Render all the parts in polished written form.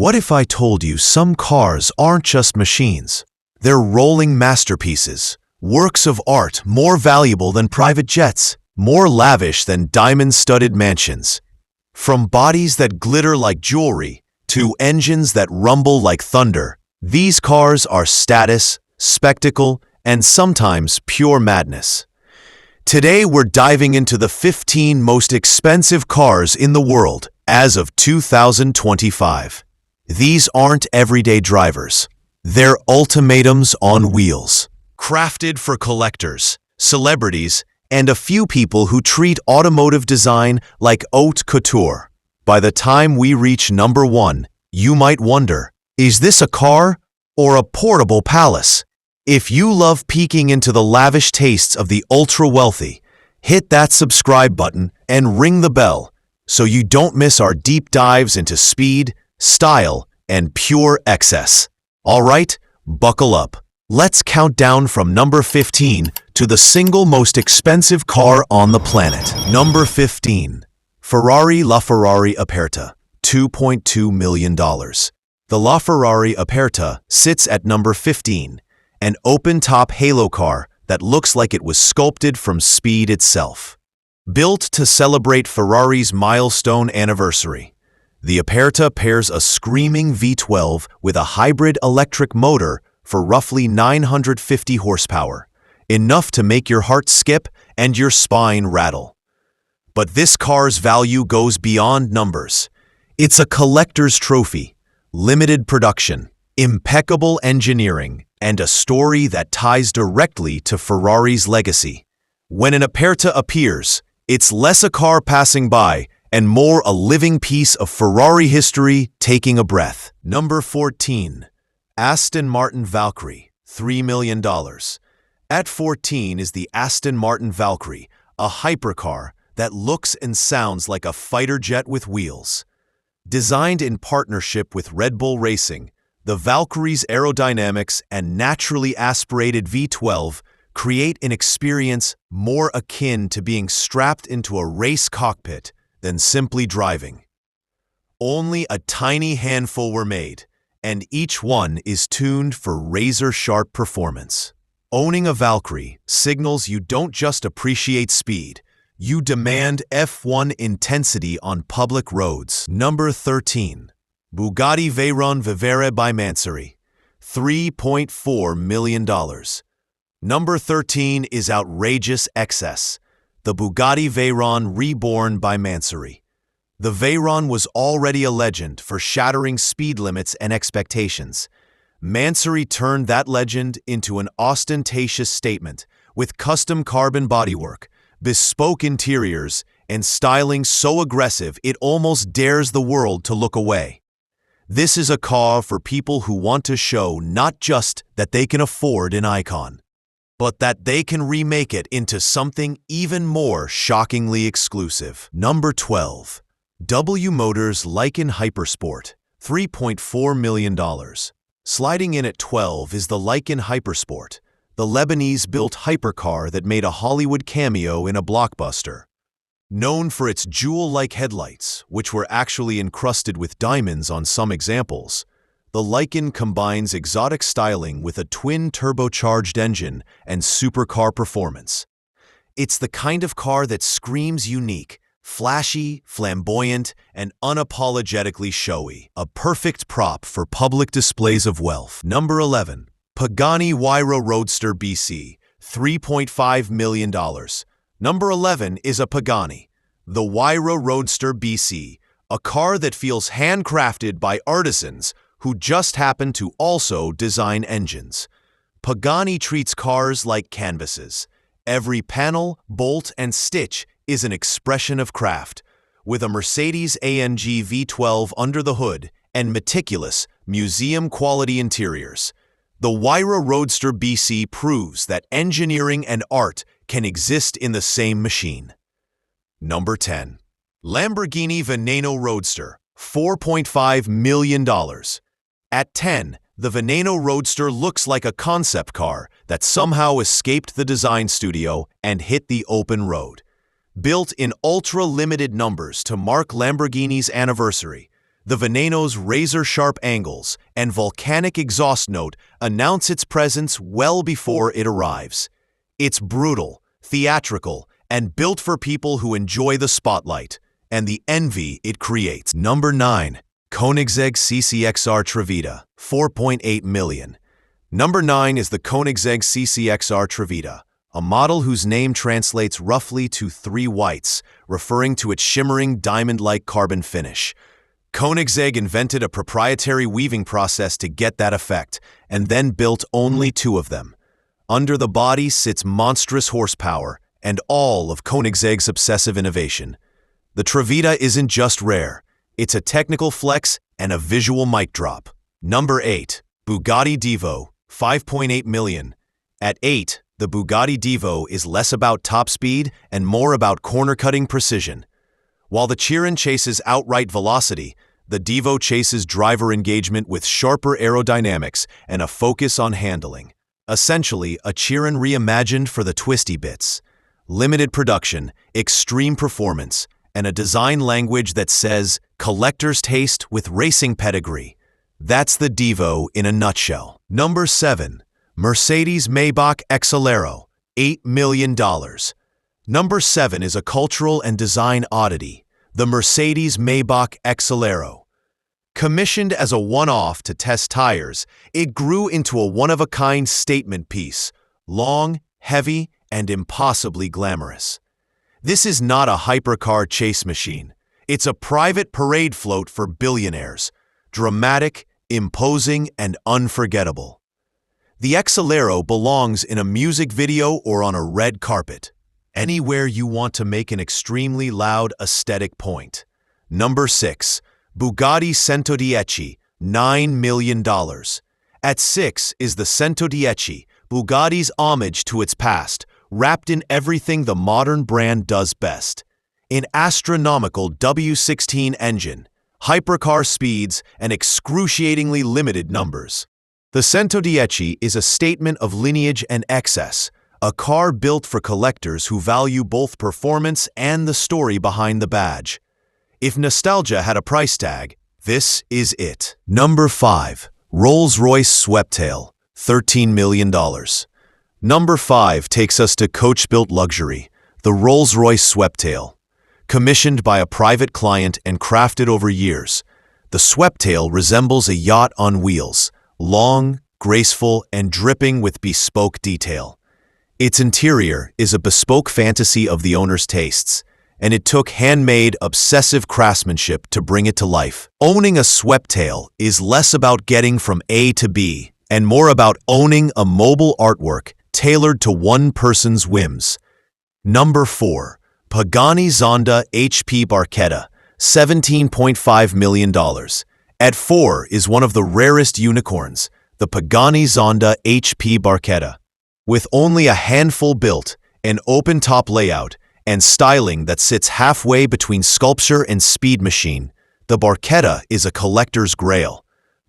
What if I told you some cars aren't just machines? They're rolling masterpieces, works of art more valuable than private jets, more lavish than diamond-studded mansions. From bodies that glitter like jewelry to engines that rumble like thunder, these cars are status, spectacle, and sometimes pure madness. Today we're diving into the 15 most expensive cars in the world as of 2025. These aren't everyday drivers. They're ultimatums on wheels, crafted for collectors, celebrities, and a few people who treat automotive design like haute couture. By the time we reach number 1, you might wonder, is this a car or a portable palace? If you love peeking into the lavish tastes of the ultra-wealthy, hit that subscribe button and ring the bell so you don't miss our deep dives into speed, style, and pure excess. All right, buckle up. Let's count down from number 15 to the single most expensive car on the planet. Number 15. Ferrari LaFerrari Aperta, $2.2 million. The LaFerrari Aperta sits at number 15, an open-top halo car that looks like it was sculpted from speed itself. Built to celebrate Ferrari's milestone anniversary, the Aperta pairs a screaming V12 with a hybrid electric motor for roughly 950 horsepower, enough to make your heart skip and your spine rattle. But this car's value goes beyond numbers. It's a collector's trophy, limited production, impeccable engineering, and a story that ties directly to Ferrari's legacy. When an Aperta appears, it's less a car passing by and more a living piece of Ferrari history taking a breath. Number 14. Aston Martin Valkyrie, $3 million. At 14 is the Aston Martin Valkyrie, a hypercar that looks and sounds like a fighter jet with wheels. Designed in partnership with Red Bull Racing, the Valkyrie's aerodynamics and naturally aspirated V12 create an experience more akin to being strapped into a race cockpit than simply driving. Only a tiny handful were made, and each one is tuned for razor-sharp performance. Owning a Valkyrie signals you don't just appreciate speed, you demand F1 intensity on public roads. Number 13. Bugatti Veyron Vivere by Mansory, $3.4 million. Number 13 is outrageous excess, the Bugatti Veyron reborn by Mansory. The Veyron was already a legend for shattering speed limits and expectations. Mansory turned that legend into an ostentatious statement with custom carbon bodywork, bespoke interiors, and styling so aggressive it almost dares the world to look away. This is a car for people who want to show not just that they can afford an icon, but that they can remake it into something even more shockingly exclusive. Number 12. W Motors Lykan Hypersport, $3.4 million. Sliding in at 12 is the Lykan Hypersport, the Lebanese-built hypercar that made a Hollywood cameo in a blockbuster. Known for its jewel-like headlights, which were actually encrusted with diamonds on some examples, the Lykan combines exotic styling with a twin-turbocharged engine and supercar performance. It's the kind of car that screams unique, flashy, flamboyant, and unapologetically showy, a perfect prop for public displays of wealth. Number 11. Pagani Huayra Roadster BC, $3.5 million. Number 11 is a Pagani, the Huayra Roadster BC, a car that feels handcrafted by artisans who just happen to also design engines. Pagani treats cars like canvases. Every panel, bolt, and stitch is an expression of craft, with a Mercedes-AMG V12 under the hood and meticulous, museum-quality interiors. The Huayra Roadster BC proves that engineering and art can exist in the same machine. Number 10. Lamborghini Veneno Roadster, $4.5 million. At 10, the Veneno Roadster looks like a concept car that somehow escaped the design studio and hit the open road. Built in ultra-limited numbers to mark Lamborghini's anniversary, The Veneno's razor-sharp angles and volcanic exhaust note announce its presence well before it arrives. It's brutal, theatrical, and built for people who enjoy the spotlight and the envy it creates. Number 9. Koenigsegg CCXR Trevita, 4.8 million. Number 9 is the Koenigsegg CCXR Trevita, a model whose name translates roughly to 3 whites, referring to its shimmering diamond-like carbon finish. Koenigsegg invented a proprietary weaving process to get that effect, and then built only 2 of them. Under the body sits monstrous horsepower and all of Koenigsegg's obsessive innovation. The Trevita isn't just rare, it's a technical flex and a visual mic drop. Number 8. Bugatti Divo, 5.8 million. At 8, the Bugatti Divo is less about top speed and more about corner-cutting precision. While the Chiron chases outright velocity, the Divo chases driver engagement with sharper aerodynamics and a focus on handling. Essentially, a Chiron reimagined for the twisty bits. Limited production, extreme performance, and a design language that says, collector's taste with racing pedigree. That's the Divo in a nutshell. Number 7. Mercedes-Maybach Exelero, $8 million. Number 7 is a cultural and design oddity, the Mercedes-Maybach Exelero. Commissioned as a one-off to test tires, it grew into a one-of-a-kind statement piece, long, heavy, and impossibly glamorous. This is not a hypercar chase machine. It's a private parade float for billionaires, dramatic, imposing, and unforgettable. The Exelero belongs in a music video or on a red carpet, anywhere you want to make an extremely loud aesthetic point. Number 6. Bugatti Centodieci, $9 million. At 6 is the Centodieci, Bugatti's homage to its past, wrapped in everything the modern brand does best. An astronomical W16 engine, hypercar speeds, and excruciatingly limited numbers. The Centodieci is a statement of lineage and excess, a car built for collectors who value both performance and the story behind the badge. If nostalgia had a price tag, this is it. Number 5. Rolls-Royce Sweptail, $13 million. Number 5 takes us to coach-built luxury, the Rolls-Royce Sweptail. Commissioned by a private client and crafted over years, the Sweptail resembles a yacht on wheels, long, graceful, and dripping with bespoke detail. Its interior is a bespoke fantasy of the owner's tastes, and it took handmade, obsessive craftsmanship to bring it to life. Owning a Sweptail is less about getting from A to B and more about owning a mobile artwork tailored to one person's whims. Number 4. Pagani Zonda HP Barchetta, $17.5 million. At 4 is one of the rarest unicorns, the Pagani Zonda HP Barchetta. With only a handful built, an open-top layout, and styling that sits halfway between sculpture and speed machine, the Barchetta is a collector's grail.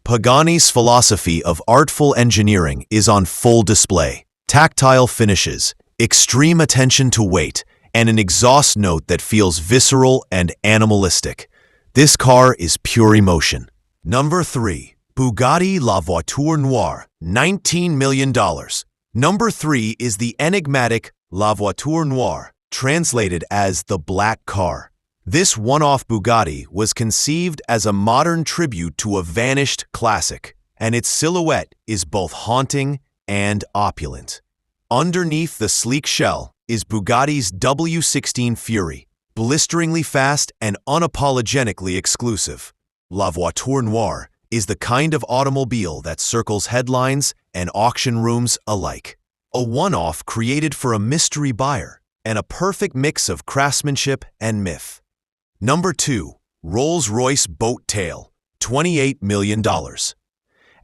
Pagani's philosophy of artful engineering is on full display. Tactile finishes, extreme attention to weight, and an exhaust note that feels visceral and animalistic. This car is pure emotion. Number 3. Bugatti La Voiture Noire, $19 million. Number 3 is the enigmatic La Voiture Noire, translated as the black car. This one-off Bugatti was conceived as a modern tribute to a vanished classic, and its silhouette is both haunting and opulent. Underneath the sleek shell is Bugatti's W16 Fury, blisteringly fast and unapologetically exclusive. La Voiture Noire is the kind of automobile that circles headlines and auction rooms alike. A one-off created for a mystery buyer, and a perfect mix of craftsmanship and myth. Number 2. Rolls-Royce Boat Tail, $28 million.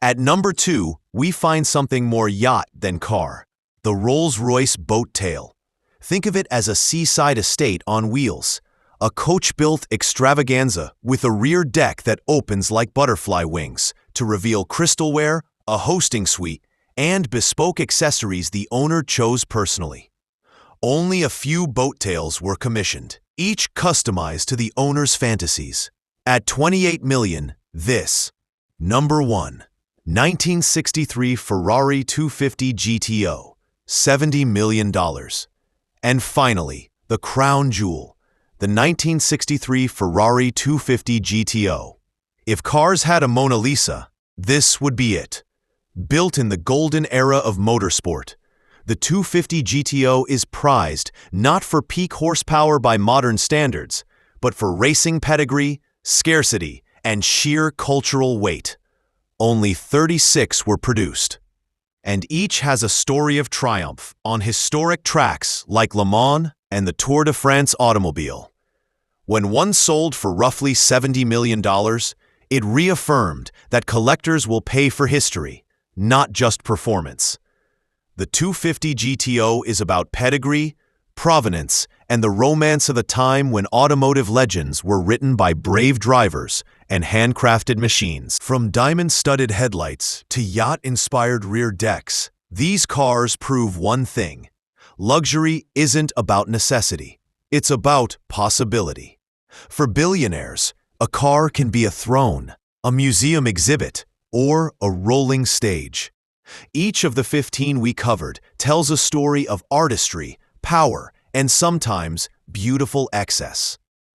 At number 2, we find something more yacht than car, the Rolls-Royce Boat Tail. Think of it as a seaside estate on wheels, a coach-built extravaganza with a rear deck that opens like butterfly wings to reveal crystalware, a hosting suite, and bespoke accessories the owner chose personally. Only a few boat tails were commissioned, each customized to the owner's fantasies. At 28 million, this. Number 1. 1963 Ferrari 250 GTO, $70 million. And finally, the crown jewel, the 1963 Ferrari 250 GTO. If cars had a Mona Lisa, this would be it. Built in the golden era of motorsport, the 250 GTO is prized not for peak horsepower by modern standards, but for racing pedigree, scarcity, and sheer cultural weight. Only 36 were produced, and each has a story of triumph on historic tracks like Le Mans and the Tour de France automobile. When one sold for roughly $70 million, it reaffirmed that collectors will pay for history, not just performance. The 250 GTO is about pedigree, provenance, and the romance of a time when automotive legends were written by brave drivers and handcrafted machines. From diamond-studded headlights to yacht-inspired rear decks, these cars prove one thing: luxury isn't about necessity, it's about possibility. For billionaires, a car can be a throne, a museum exhibit, or a rolling stage. Each of the 15 we covered tells a story of artistry, power, and sometimes beautiful excess.